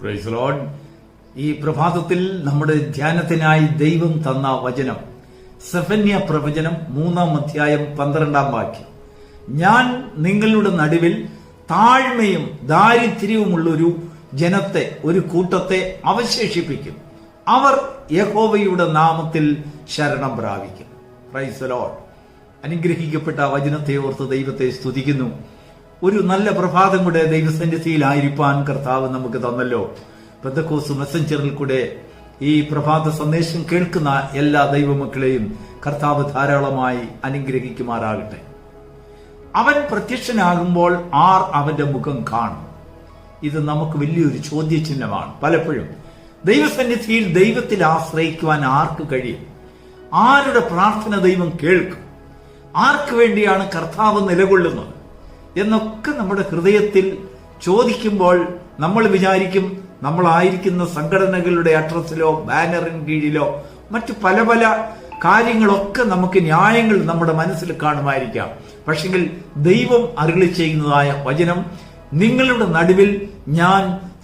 Praise Lord. ഈ പ്രഭാതത്തിൽ നമ്മുടെ ധ്യാനത്തിനായി ദൈവം തന്ന വചനം സെഫന്യ പ്രവചനം 3-ാം അധ്യായം 12-ാം വാക്യം. ഞാൻ നിങ്ങളുടെ നടുവിൽ താഴ്മയും ദാരിദ്ര്യവുമുള്ളൊരു ജനത്തെ, ഒരു കൂട്ടത്തെ അവശേഷിപ്പിക്കും. അവർ യഹോവയുടെ നാമത്തിൽ ശരണം പ്രാപിക്കും. Praise Lord. അനുഗ്രഹിക്കപ്പെട്ട വചനത്തെ ഓർത്ത് ദൈവത്തെ സ്തുതിക്കുന്നു. ഒരു നല്ല പ്രഭാതം കൂടെ ദൈവസന്നിധിയിലായിരിക്കാൻ കർത്താവ് നമുക്ക് തന്നല്ലോ. പെന്തക്കോസ്ത് മെസ്സഞ്ചറിൽ കൂടെ ഈ പ്രഭാത സന്ദേശം കേൾക്കുന്ന എല്ലാ ദൈവമക്കളെയും കർത്താവ് ധാരാളമായി അനുഗ്രഹിക്കുമാറാകട്ടെ. അവൻ പ്രത്യക്ഷനാകുമ്പോൾ ആർ അവന്റെ മുഖം കാണും? ഇത് നമുക്ക് വലിയൊരു ചോദ്യചിഹ്നമാണ്. പലപ്പോഴും ദൈവസന്നിധിയിൽ ദൈവത്തിൽ ആശ്രയിക്കുവാൻ ആർക്ക് കഴിയും? ആരുടെ പ്രാർത്ഥന ദൈവം കേൾക്കും? ആർക്ക് വേണ്ടിയാണ് കർത്താവ് നിലകൊള്ളുന്നത് എന്നൊക്കെ നമ്മുടെ ഹൃദയത്തിൽ ചോദിക്കുമ്പോൾ നമ്മൾ വിചാരിക്കും, നമ്മളായിരിക്കുന്ന സംഘടനകളുടെ അഡ്രസ്സിലോ ബാനറിന് കീഴിലോ മറ്റു പല പല കാര്യങ്ങളൊക്കെ നമുക്ക് ന്യായങ്ങൾ നമ്മുടെ മനസ്സിൽ കാണുമായിരിക്കാം. പക്ഷെങ്കിൽ ദൈവം അരുളി ചെയ്യുന്നതായ വചനം, നിങ്ങളുടെ നടുവിൽ ഞാൻ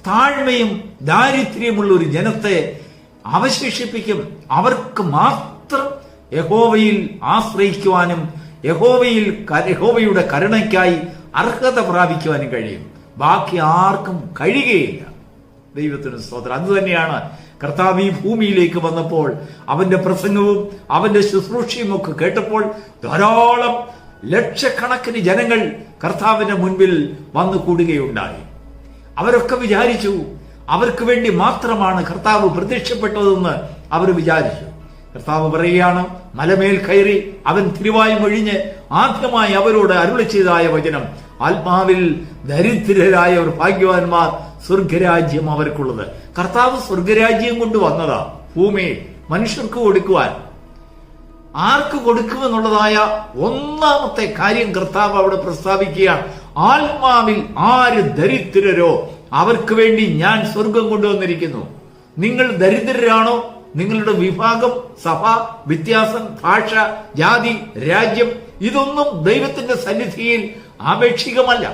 താഴ്മയും ദാരിദ്ര്യമുള്ള ഒരു ജനത്തെ അവശേഷിപ്പിക്കും. അവർക്ക് മാത്രം യഹോവയിൽ ആശ്രയിക്കുവാനും യഹോവയുടെ കരുണയ്ക്കായി അർഹത പ്രാപിക്കുവാനും കഴിയും. ബാക്കി ആർക്കും കഴിയുകയില്ല. ദൈവത്തിന് സ്തോത്രം. അതുതന്നെയാണ് കർത്താവ് ഈ ഭൂമിയിലേക്ക് വന്നപ്പോൾ അവന്റെ പ്രസംഗവും അവന്റെ ശുശ്രൂഷയും ഒക്കെ കേട്ടപ്പോൾ ധാരാളം ലക്ഷക്കണക്കിന് ജനങ്ങൾ കർത്താവിന്റെ മുൻപിൽ വന്നു കൂടുകയുണ്ടായി. അവരൊക്കെ വിചാരിച്ചു അവർക്ക് വേണ്ടി മാത്രമാണ് കർത്താവ് പ്രത്യക്ഷപ്പെട്ടതെന്ന് അവർ വിചാരിച്ചു. കർത്താവ് പറയുകയാണ്, മലമേൽ കയറി അവൻ തിരുവായും ഒഴിഞ്ഞ് ആദ്യമായി അവരോട് അരുളി ചെയ്തതായ വചനം, ആത്മാവിൽ ദരിദ്രരായവർ ഭാഗ്യവാന്മാർ, സ്വർഗരാജ്യം അവർക്കുള്ളത്. കർത്താവ് സ്വർഗരാജ്യം കൊണ്ട് വന്നതാ ഭൂമിയിൽ മനുഷ്യർക്ക് കൊടുക്കുവാൻ. ആർക്ക് കൊടുക്കുമെന്നുള്ളതായ ഒന്നാമത്തെ കാര്യം കർത്താവ് അവിടെ പ്രസ്താവിക്കുകയാണ്. ആത്മാവിൽ ആര് ദരിദ്രരോ അവർക്ക് വേണ്ടി ഞാൻ സ്വർഗം കൊണ്ടുവന്നിരിക്കുന്നു. നിങ്ങൾ ദരിദ്രരാണോ? നിങ്ങളുടെ വിഭാഗം, സഭ, വ്യത്യാസം, ഭാഷ, ജാതി, രാജ്യം ഇതൊന്നും ദൈവത്തിന്റെ സന്നിധിയിൽ ആപേക്ഷികമല്ല.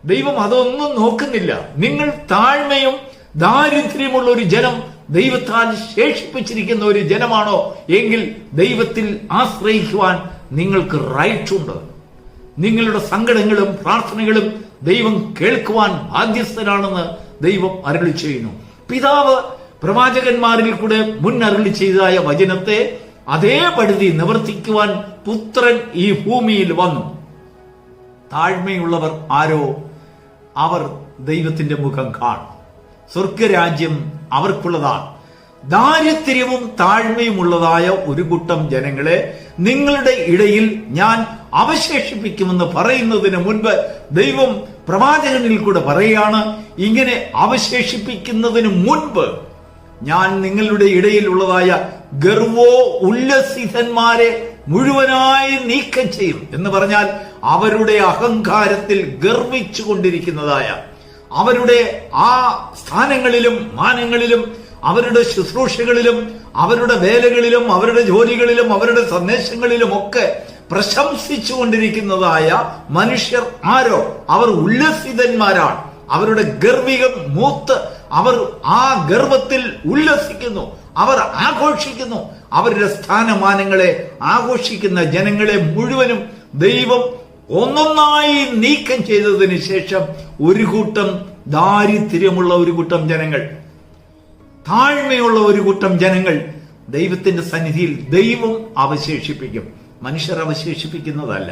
ദൈവം അതൊന്നും നോക്കുന്നില്ല. നിങ്ങൾ താഴ്മയും ദാരിദ്ര്യമുള്ള ഒരു ജനം, ദൈവത്താൽ ശേഷിപ്പിച്ചിരിക്കുന്ന ഒരു ജനമാണോ എങ്കിൽ ദൈവത്തിൽ ആശ്രയിക്കുവാൻ നിങ്ങൾക്ക് റൈറ്റ് ഉണ്ട്. നിങ്ങളുടെ സങ്കടങ്ങളും പ്രാർത്ഥനകളും ദൈവം കേൾക്കുവാൻ ബാധ്യസ്ഥനാണെന്ന് ദൈവം അരുളി ചെയ്യുന്നു. പിതാവ് പ്രവാചകന്മാരിൽ കൂടെ മുൻ അരുളി ചെയ്തതായ വചനത്തെ അതേപടി നിവർത്തിക്കുവാൻ പുത്രൻ ഈ ഭൂമിയിൽ വന്നു. താഴ്മയുള്ളവർ ആരോ അവർ ദൈവത്തിന്റെ മുഖം കാണും. സ്വർഗരാജ്യം അവർക്കുള്ളതാണ്. ദാരിദ്ര്യവും താഴ്മയുമുള്ളതായ ഒരു കൂട്ടം ജനങ്ങളെ നിങ്ങളുടെ ഇടയിൽ ഞാൻ അവശേഷിപ്പിക്കുമെന്ന് പറയുന്നതിന് മുൻപ് ദൈവം പ്രവാചകനിൽ കൂടെ പറയുകയാണ്, ഇങ്ങനെ അവശേഷിപ്പിക്കുന്നതിന് മുൻപ് ഞാൻ നിങ്ങളുടെ ഇടയിലുള്ളതായ ഗർവോ ഉല്ലസിതന്മാരെ മുഴുവനായി നീക്കം ചെയ്യും എന്ന് പറഞ്ഞാൽ അവരുടെ അഹങ്കാരത്തിൽ ഗർവിച്ചു കൊണ്ടിരിക്കുന്നതായ, അവരുടെ ആ സ്ഥാനങ്ങളിലും മാനങ്ങളിലും അവരുടെ ശുശ്രൂഷകളിലും അവരുടെ വേലകളിലും അവരുടെ ജോലികളിലും അവരുടെ സന്ദേശങ്ങളിലും ഒക്കെ പ്രശംസിച്ചു കൊണ്ടിരിക്കുന്നതായ മനുഷ്യർ ആരോ അവർ ഉല്ലസിതന്മാരാണ്. അവരുടെ ഗർവികം മൂത്ത് അവർ ആ ഗർവത്തിൽ ഉല്ലസിക്കുന്നു, അവർ ആഘോഷിക്കുന്നു. അവരുടെ സ്ഥാനമാനങ്ങളെ ആഘോഷിക്കുന്ന ജനങ്ങളെ മുഴുവനും ദൈവം ഒന്നൊന്നായി നീക്കം ചെയ്തതിന് ശേഷം ഒരു കൂട്ടം ദാരിദ്ര്യമുള്ള ഒരു കൂട്ടം ജനങ്ങൾ, താഴ്മയുള്ള ഒരു കൂട്ടം ജനങ്ങൾ ദൈവത്തിന്റെ സന്നിധിയിൽ ദൈവം അവശേഷിപ്പിക്കും. മനുഷ്യർ അവശേഷിപ്പിക്കുന്നതല്ല.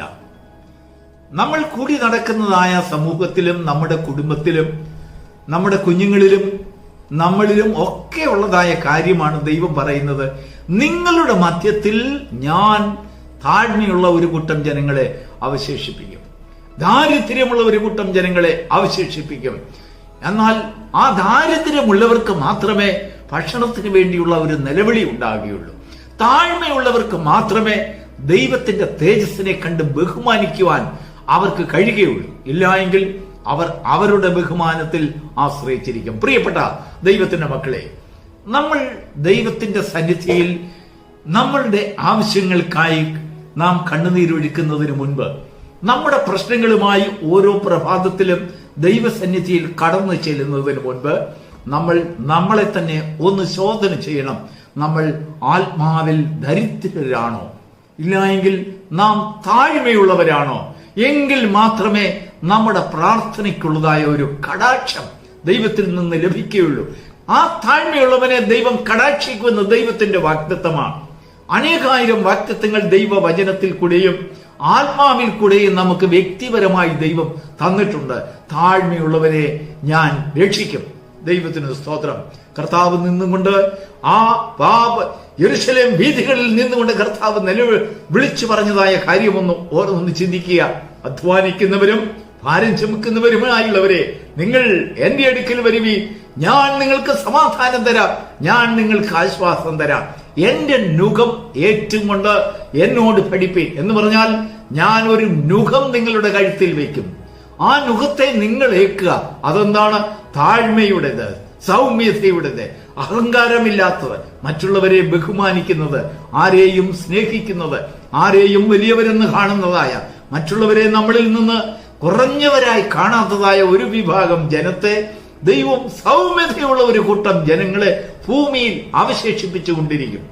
നമ്മൾ കൂടി നടക്കുന്നതായ സമൂഹത്തിലും നമ്മുടെ കുടുംബത്തിലും നമ്മുടെ കുഞ്ഞുങ്ങളിലും നമ്മളിലും ഒക്കെ ഉള്ളതായ കാര്യമാണ് ദൈവം പറയുന്നത്. നിങ്ങളുടെ മധ്യത്തിൽ ഞാൻ താഴ്മയുള്ള ഒരു കൂട്ടം ജനങ്ങളെ അവശേഷിപ്പിക്കും, ദാരിദ്ര്യമുള്ള ഒരു കൂട്ടം ജനങ്ങളെ അവശേഷിപ്പിക്കും. എന്നാൽ ആ ദാരിദ്ര്യമുള്ളവർക്ക് മാത്രമേ ഭക്ഷണത്തിന് വേണ്ടിയുള്ള ഒരു നിലവിളി ഉണ്ടാകുകയുള്ളൂ. താഴ്മയുള്ളവർക്ക് മാത്രമേ ദൈവത്തിന്റെ തേജസ്സിനെ കണ്ട് ബഹുമാനിക്കുവാൻ അവർക്ക് കഴിയുകയുള്ളൂ. ഇല്ല എങ്കിൽ അവർ അവരുടെ ബഹുമാനത്തിൽ ആശ്രയിച്ചിരിക്കും. പ്രിയപ്പെട്ട ദൈവത്തിന്റെ മക്കളെ, നമ്മൾ ദൈവത്തിന്റെ സന്നിധിയിൽ നമ്മളുടെ ആവശ്യങ്ങൾക്കായി നാം കണ്ണുനീരൊഴുക്കുന്നതിന് മുൻപ് നമ്മുടെ പ്രശ്നങ്ങളുമായി ഓരോ പ്രഭാതത്തിലും ദൈവസന്നിധിയിൽ കടന്നു ചെല്ലുന്നതിന് മുൻപ് നമ്മൾ നമ്മളെ തന്നെ ഒന്ന് ശോധന ചെയ്യണം. നമ്മൾ ആത്മാവിൽ ദരിദ്രരാണോ, ഇല്ലായെങ്കിൽ നാം താഴ്മയുള്ളവരാണോ? എങ്കിൽ മാത്രമേ നമ്മുടെ പ്രാർത്ഥനയ്ക്കുള്ളതായ ഒരു കടാക്ഷം ദൈവത്തിൽ നിന്ന് ലഭിക്കുകയുള്ളൂ. ആ താഴ്മയുള്ളവനെ ദൈവം കടാക്ഷിക്കുമെന്ന് ദൈവത്തിന്റെ വാഗ്ദത്തമാണ്. അനേകായിരം വാഗ്ദത്തങ്ങൾ ദൈവവചനത്തിൽ കൂടെയും ആത്മാവിൽ കൂടെയും നമുക്ക് വ്യക്തിപരമായി ദൈവം തന്നിട്ടുണ്ട്. താഴ്മയുള്ളവരെ ഞാൻ രക്ഷിക്കും. ദൈവത്തിന് സ്തോത്രം. കർത്താവ് നിന്നുകൊണ്ട് ആ യെരൂശലേം വീഥികളിൽ നിന്നുകൊണ്ട് കർത്താവ് വിളിച്ചു പറഞ്ഞതായ കാര്യമൊന്ന് ചിന്തിക്കുക. അധ്വാനിക്കുന്നവരും ഭാരം ചുമക്കുന്നവരുമായുള്ളവരെ, നിങ്ങൾ എന്റെ അടുക്കൽ വരുവി, ഞാൻ നിങ്ങൾക്ക് സമാധാനം തരാം, ഞാൻ നിങ്ങൾക്ക് ആശ്വാസം തരാം. എന്റെ നുകം ഏറ്റും കൊണ്ട് എന്നോട് പഠിപ്പീൻ എന്ന് പറഞ്ഞാൽ, ഞാൻ ഒരു നുകം നിങ്ങളുടെ കഴുത്തിൽ വയ്ക്കും. ആ നുഖത്തെ നിങ്ങൾ ഏൽക്കുക. അതെന്താണ്? താഴ്മയുടേത്, സൗമ്യതയുടേത്, അഹങ്കാരമില്ലാത്തത്, മറ്റുള്ളവരെ ബഹുമാനിക്കുന്നത്, ആരെയും സ്നേഹിക്കുന്നത്, ആരെയും വലിയവരെന്ന് കാണുന്നതായ, മറ്റുള്ളവരെ നമ്മളിൽ നിന്ന് കുറഞ്ഞവരായി കാണാത്തതായ ഒരു വിഭാഗം ജനത്തെ ദൈവം സൗമ്യതയുള്ള ഒരു കൂട്ടം ജനങ്ങളെ ഭൂമിയിൽ അവശേഷിപ്പിച്ചുകൊണ്ടിരിക്കും.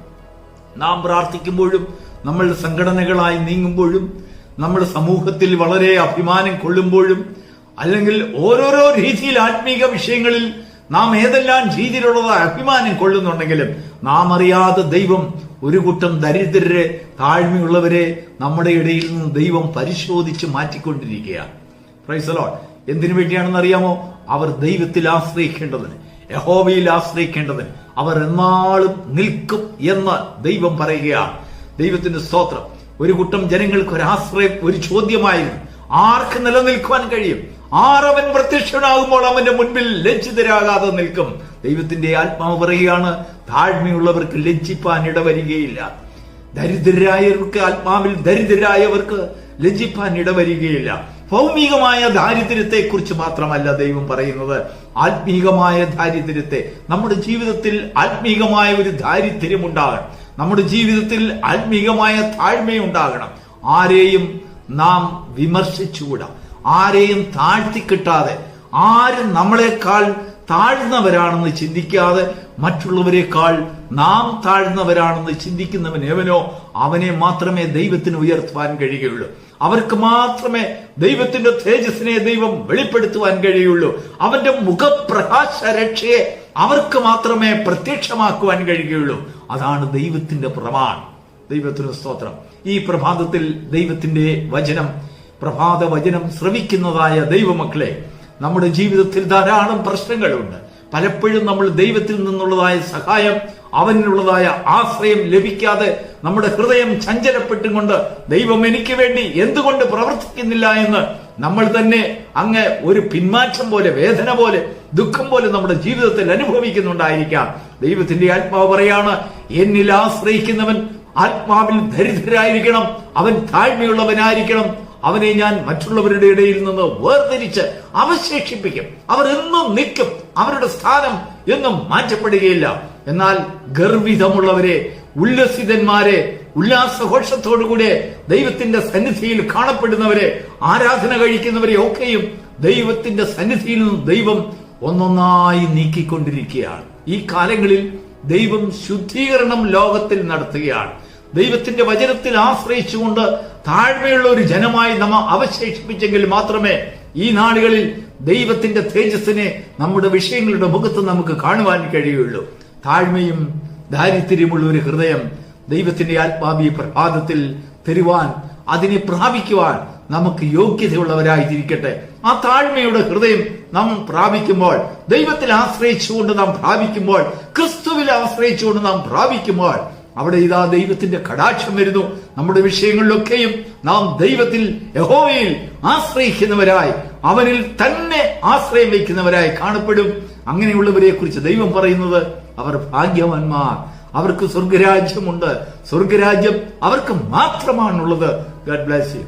നാം പ്രാർത്ഥിക്കുമ്പോഴും, നമ്മൾ സംഘടനകളായി നീങ്ങുമ്പോഴും, നമ്മൾ സമൂഹത്തിൽ വളരെ അഭിമാനം കൊള്ളുമ്പോഴും, അല്ലെങ്കിൽ ഓരോരോ രീതിയിൽ ആത്മീക വിഷയങ്ങളിൽ നാം ഏതെല്ലാം രീതിയിലുള്ള അഭിമാനം കൊള്ളുന്നുണ്ടെങ്കിലും, നാം അറിയാതെ ദൈവം ഒരു കൂട്ടം ദരിദ്രരെ, താഴ്മയുള്ളവരെ നമ്മുടെ ഇടയിൽ നിന്ന് ദൈവം പരിശോധിച്ച് മാറ്റിക്കൊണ്ടിരിക്കുകയാണ്. Praise the Lord. എന്തിനു വേണ്ടിയാണെന്ന് അറിയാമോ? അവർ ദൈവത്തിൽ ആശ്രയിക്കേണ്ടതിന്, യഹോവയിൽ ആശ്രയിക്കേണ്ടതിന്. അവർ എന്നാളും നിൽക്കും എന്ന് ദൈവം പറയുകയാണ്. ദൈവത്തിന്റെ സ്തോത്രം. ഒരു കൂട്ടം ജനങ്ങൾക്ക് ഒരാശ്രയം, ഒരു ചോദ്യമായിരുന്നു, ആർക്ക് നിലനിൽക്കുവാൻ കഴിയും? ആരവൻ പ്രത്യക്ഷനാകുമ്പോൾ അവന്റെ മുൻപിൽ ലജ്ജിതരാകാതെ നിൽക്കും. ദൈവത്തിന്റെ ആത്മാവ് പറയുകയാണ്, താഴ്മയുള്ളവർക്ക് ലജ്ജിപ്പാൻ ഇടവരികയില്ല. ദരിദ്രരായവർക്ക്, ആത്മാവിൽ ദരിദ്രരായവർക്ക് ലജ്ജിപ്പാൻ ഇടവരികയില്ല. ഭൗമികമായ ദാരിദ്ര്യത്തെ കുറിച്ച് മാത്രമല്ല ദൈവം പറയുന്നത്, ആത്മീകമായ ദാരിദ്ര്യത്തെ. നമ്മുടെ ജീവിതത്തിൽ ആത്മീകമായ ഒരു ദാരിദ്ര്യം ഉണ്ടാകണം. നമ്മുടെ ജീവിതത്തിൽ ആത്മീകമായ താഴ്മയുണ്ടാകണം. ആരെയും നാം വിമർശിച്ചുകൂടാ, ആരെയും താഴ്ത്തിക്കിട്ടാതെ, ആരും നമ്മളെക്കാൾ താഴ്ന്നവരാണെന്ന് ചിന്തിക്കാതെ, മറ്റുള്ളവരെക്കാൾ നാം താഴ്ന്നവരാണെന്ന് ചിന്തിക്കുന്നവൻ എവനോ അവനെ മാത്രമേ ദൈവത്തിന് ഉയർത്തുവാൻ കഴിയുകയുള്ളൂ. അവർക്ക് മാത്രമേ ദൈവത്തിന്റെ തേജസ്സിനെ ദൈവം വെളിപ്പെടുത്തുവാൻ കഴിയുള്ളൂ. അവന്റെ മുഖപ്രകാശ രക്ഷയെ അവർക്ക് മാത്രമേ പ്രത്യക്ഷമാക്കുവാൻ കഴിയുകയുള്ളൂ. അതാണ് ദൈവത്തിന്റെ പ്രമാണം. ദൈവത്തിന് സ്തോത്രം. ഈ പ്രഭാതത്തിൽ ദൈവത്തിന്റെ വചനം, പ്രഭാത വചനം ശ്രവിക്കുന്നതായ ദൈവമക്കളെ, നമ്മുടെ ജീവിതത്തിൽ ധാരാളം പ്രശ്നങ്ങളുണ്ട്. പലപ്പോഴും നമ്മൾ ദൈവത്തിൽ നിന്നുള്ളതായ സഹായം, അവനുള്ളതായ ആശ്രയം ലഭിക്കാതെ നമ്മുടെ ഹൃദയം ചഞ്ചലപ്പെട്ടുകൊണ്ട് ദൈവം എനിക്ക് വേണ്ടി എന്തുകൊണ്ട് പ്രവർത്തിക്കുന്നില്ല എന്ന് നമ്മൾ തന്നെ അങ്ങ് ഒരു പിന്മാറ്റം പോലെ, വേദന പോലെ, ദുഃഖം പോലെ നമ്മുടെ ജീവിതത്തിൽ അനുഭവിക്കുന്നുണ്ടായിരിക്കാം. ദൈവത്തിന്റെ ആത്മാവ് പറയാണ്, എന്നിൽ ആശ്രയിക്കുന്നവൻ ആത്മാവിൽ ദരിദ്രരായിരിക്കണം, അവൻ താഴ്മയുള്ളവനായിരിക്കണം. അവനെ ഞാൻ മറ്റുള്ളവരുടെ ഇടയിൽ നിന്ന് വേർതിരിച്ച് അവശേഷിപ്പിക്കും. അവർ എന്നും നിൽക്കും, അവരുടെ സ്ഥാനം എന്നും മാറ്റപ്പെടുകയില്ല. എന്നാൽ ഗർവിതമുള്ളവരെ, ഉല്ലസിതന്മാരെ, ഉല്ലാസഘോഷത്തോടുകൂടെ ദൈവത്തിന്റെ സന്നിധിയിൽ കാണപ്പെടുന്നവരെ, ആരാധന കഴിക്കുന്നവരെ ഒക്കെയും ദൈവത്തിന്റെ സന്നിധിയിൽ നിന്ന് ദൈവം ഒന്നൊന്നായി നീക്കിക്കൊണ്ടിരിക്കുകയാണ്. ഈ കാലങ്ങളിൽ ദൈവം ശുദ്ധീകരണം ലോകത്തിൽ നടത്തുകയാണ്. ദൈവത്തിന്റെ വചനത്തിൽ ആശ്രയിച്ചുകൊണ്ട് താഴ്മയുള്ള ഒരു ജനമായി നമ്മ അവശേഷിപ്പിച്ചെങ്കിൽ മാത്രമേ ഈ നാളുകളിൽ ദൈവത്തിന്റെ തേജസ്സിനെ നമ്മുടെ വിഷയങ്ങളുടെ മുഖത്ത് നമുക്ക് കാണുവാൻ കഴിയുള്ളൂ. താഴ്മയും ദാരിദ്ര്യമുള്ള ഒരു ഹൃദയം ദൈവത്തിന്റെ ആത്മാവി പ്രഭാതത്തിൽ തരുവാൻ, അതിനെ പ്രാപിക്കുവാൻ നമുക്ക് യോഗ്യതയുള്ളവരായിരിക്കട്ടെ. ആ താഴ്മയുടെ ഹൃദയം നാം പ്രാപിക്കുമ്പോൾ, ദൈവത്തിൽ ആശ്രയിച്ചുകൊണ്ട് നാം പ്രാപിക്കുമ്പോൾ, ക്രിസ്തുവിൽ ആശ്രയിച്ചുകൊണ്ട് നാം പ്രാപിക്കുമ്പോൾ, അവിടെ ഇതാ ദൈവത്തിന്റെ കടാക്ഷം വരുന്നു. നമ്മുടെ വിഷയങ്ങളിലൊക്കെയും നാം ദൈവത്തിൽ, യഹോവയിൽ ആശ്രയിക്കുന്നവരായി, അവനിൽ തന്നെ ആശ്രയം വയ്ക്കുന്നവരായി കാണപ്പെടും. അങ്ങനെയുള്ളവരെ കുറിച്ച് ദൈവം പറയുന്നത്, അവർ ഭാഗ്യവാന്മാർ, അവർക്ക് സ്വർഗരാജ്യമുണ്ട്, സ്വർഗരാജ്യം അവർക്ക് മാത്രമാണുള്ളത്. God bless you.